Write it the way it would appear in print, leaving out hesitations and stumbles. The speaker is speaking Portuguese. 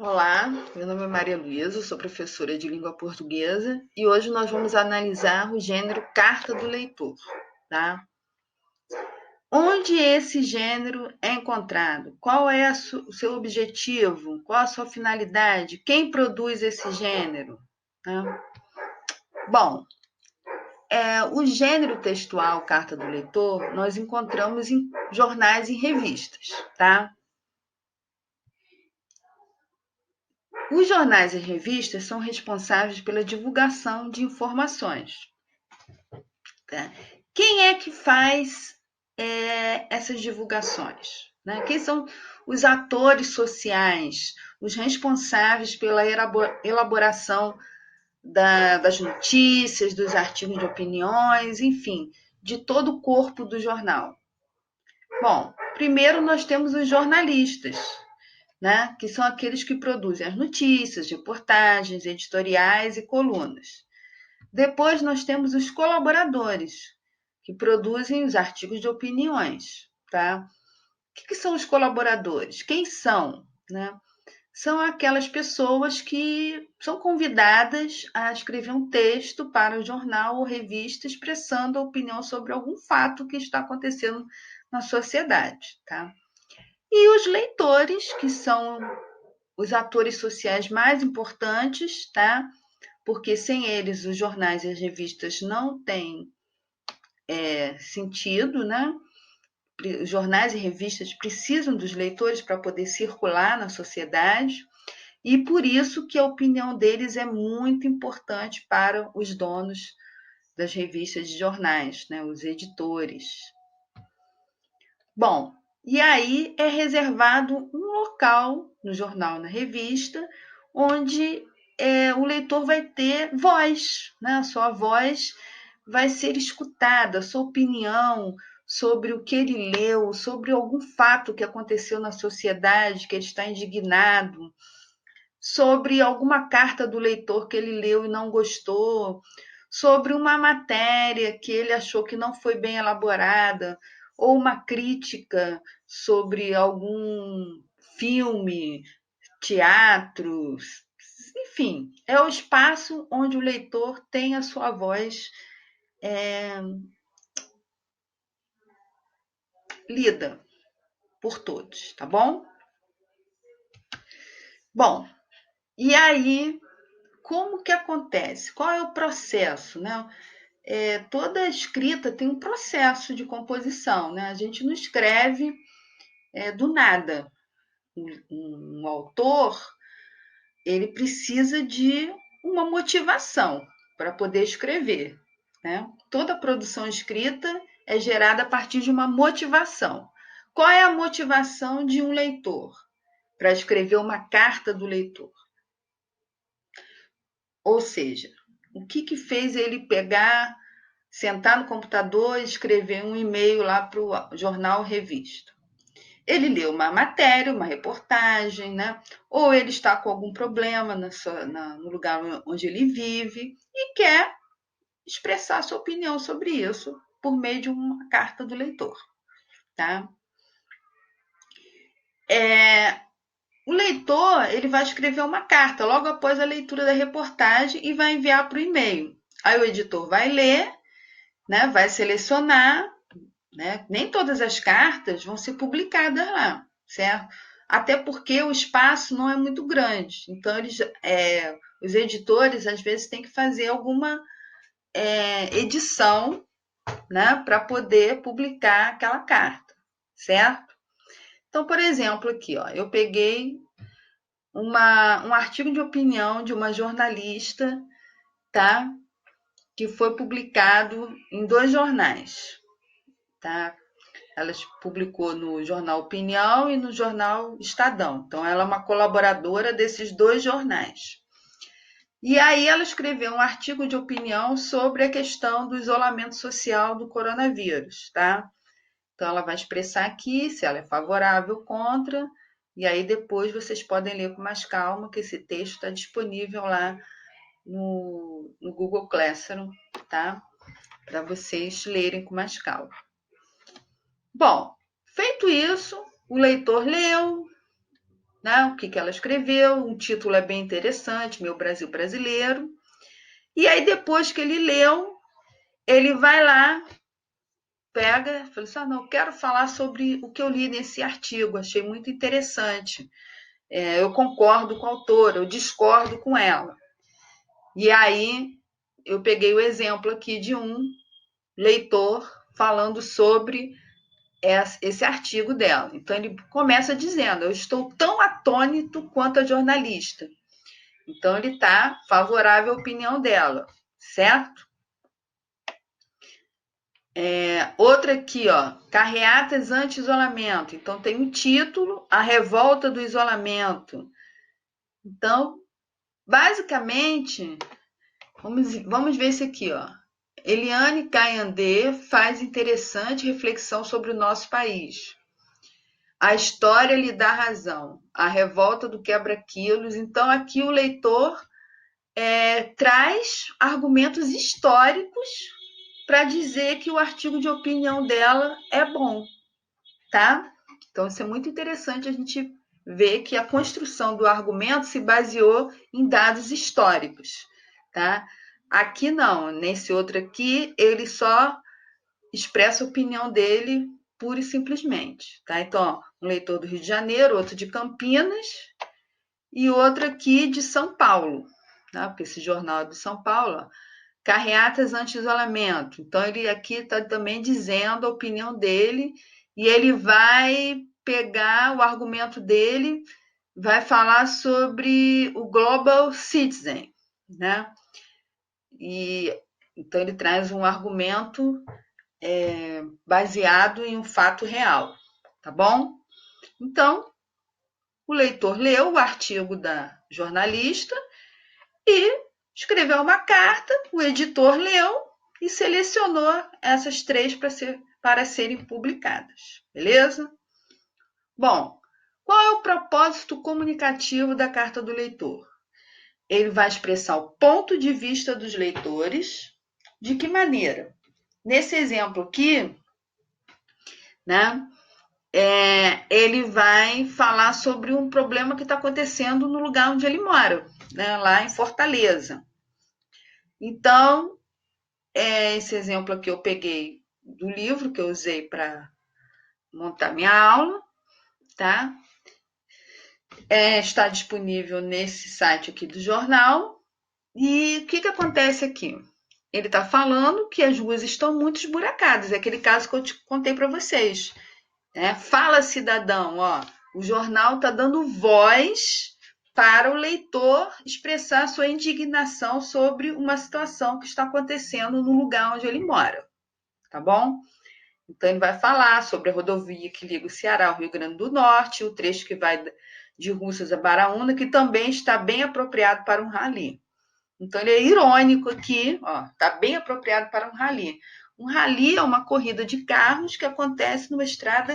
Olá, meu nome é Maria Luísa, sou professora de língua portuguesa e hoje nós vamos analisar o gênero carta do leitor, tá? Onde esse gênero é encontrado? Qual é o seu objetivo? Qual a sua finalidade? Quem produz esse gênero? Tá? Bom, o gênero textual carta do leitor nós encontramos em jornais e revistas, tá? Os jornais e revistas são responsáveis pela divulgação de informações. Tá? Quem é que faz essas divulgações? Né? Quem são os atores sociais, os responsáveis pela elaboração das notícias, dos artigos de opiniões, enfim, de todo o corpo do jornal? Bom, primeiro nós temos os jornalistas, né? Que são aqueles que produzem as notícias, reportagens, editoriais e colunas. Depois nós temos os colaboradores, que produzem os artigos de opiniões, tá? O que são os colaboradores? Quem são? Né? São aquelas pessoas que são convidadas a escrever um texto para o jornal ou revista expressando a opinião sobre algum fato que está acontecendo na sociedade, tá? E os leitores, que são os atores sociais mais importantes, tá? Porque sem eles os jornais e as revistas não têm sentido, né? Os jornais e revistas precisam dos leitores para poder circular na sociedade e por isso que a opinião deles é muito importante para os donos das revistas e jornais, né? Os editores. Bom, e aí é reservado um local no jornal, na revista, onde o leitor vai ter voz, né? A sua voz vai ser escutada, a sua opinião sobre o que ele leu, sobre algum fato que aconteceu na sociedade, que ele está indignado, sobre alguma carta do leitor que ele leu e não gostou, sobre uma matéria que ele achou que não foi bem elaborada, ou uma crítica sobre algum filme, teatro, enfim, é o espaço onde o leitor tem a sua voz lida por todos, tá bom? Bom, e aí, como que acontece? Qual é o processo, né? Toda escrita tem um processo de composição, né? A gente não escreve do nada. Um autor, ele precisa de uma motivação para poder escrever, né? Toda produção escrita é gerada a partir de uma motivação. Qual é a motivação de um leitor para escrever uma carta do leitor? Ou seja, o que fez ele pegar, sentar no computador e escrever um e-mail lá para o jornal revista? Ele leu uma matéria, uma reportagem, né? Ou ele está com algum problema no lugar onde ele vive e quer expressar sua opinião sobre isso por meio de uma carta do leitor, tá? O leitor ele vai escrever uma carta logo após a leitura da reportagem e vai enviar para o e-mail. Aí o editor vai ler, né? Vai selecionar, né? Nem todas as cartas vão ser publicadas lá, certo? Até porque o espaço não é muito grande. Então, os editores, às vezes, têm que fazer alguma edição, né, para poder publicar aquela carta, certo? Então, por exemplo, aqui, ó, eu peguei um artigo de opinião de uma jornalista, tá? Que foi publicado em dois jornais, tá? Ela publicou no jornal Opinião e no jornal Estadão. Então, ela é uma colaboradora desses dois jornais. E aí ela escreveu um artigo de opinião sobre a questão do isolamento social do coronavírus, tá? Então, ela vai expressar aqui se ela é favorável ou contra, e aí depois vocês podem ler com mais calma, que esse texto está disponível lá no Google Classroom, tá? Para vocês lerem com mais calma. Bom, feito isso, o leitor leu, né? O que ela escreveu, um título é bem interessante, Meu Brasil Brasileiro. E aí, depois que ele leu, ele vai lá, pega, fala assim, não, eu quero falar sobre o que eu li nesse artigo, achei muito interessante. Eu concordo com a autora, eu discordo com ela. E aí, eu peguei o exemplo aqui de um leitor falando sobre esse artigo dela. Então, ele começa dizendo, eu estou tão atônito quanto a jornalista. Então, ele está favorável à opinião dela, certo? Outra aqui, ó, carreatas anti-isolamento. Então, tem um título, A Revolta do Isolamento. Então, basicamente, vamos ver esse aqui, ó. Eliane Caiandê faz interessante reflexão sobre o nosso país. A história lhe dá razão. A revolta do quebra-quilos. Então, aqui o leitor traz argumentos históricos para dizer que o artigo de opinião dela é bom, tá? Então, isso é muito interessante a gente ver que a construção do argumento se baseou em dados históricos, tá? Aqui não, nesse outro aqui, ele só expressa a opinião dele pura e simplesmente, tá? Então, ó, um leitor do Rio de Janeiro, outro de Campinas e outro aqui de São Paulo, tá? Porque esse jornal é de São Paulo, ó, carreatas anti-isolamento. Então, ele aqui está também dizendo a opinião dele e ele vai pegar o argumento dele, vai falar sobre o Global Citizen, né? E então ele traz um argumento baseado em um fato real, tá bom? Então, o leitor leu o artigo da jornalista e escreveu uma carta, o editor leu e selecionou essas três para serem publicadas, beleza? Bom, qual é o propósito comunicativo da carta do leitor? Ele vai expressar o ponto de vista dos leitores. De que maneira? Nesse exemplo aqui, né, ele vai falar sobre um problema que está acontecendo no lugar onde ele mora, né, lá em Fortaleza. Então, esse exemplo aqui eu peguei do livro que eu usei para montar minha aula, tá? Está disponível nesse site aqui do jornal. E o que acontece aqui? Ele está falando que as ruas estão muito esburacadas, é aquele caso que eu te contei para vocês. Fala, cidadão, ó, o jornal está dando voz para o leitor expressar sua indignação sobre uma situação que está acontecendo no lugar onde ele mora, tá bom? Então, ele vai falar sobre a rodovia que liga o Ceará ao Rio Grande do Norte, o trecho que vai de Russas a Baraúna, que também está bem apropriado para um rally. Então, ele é irônico aqui, ó, está bem apropriado para um rally. Um rally é uma corrida de carros que acontece numa estrada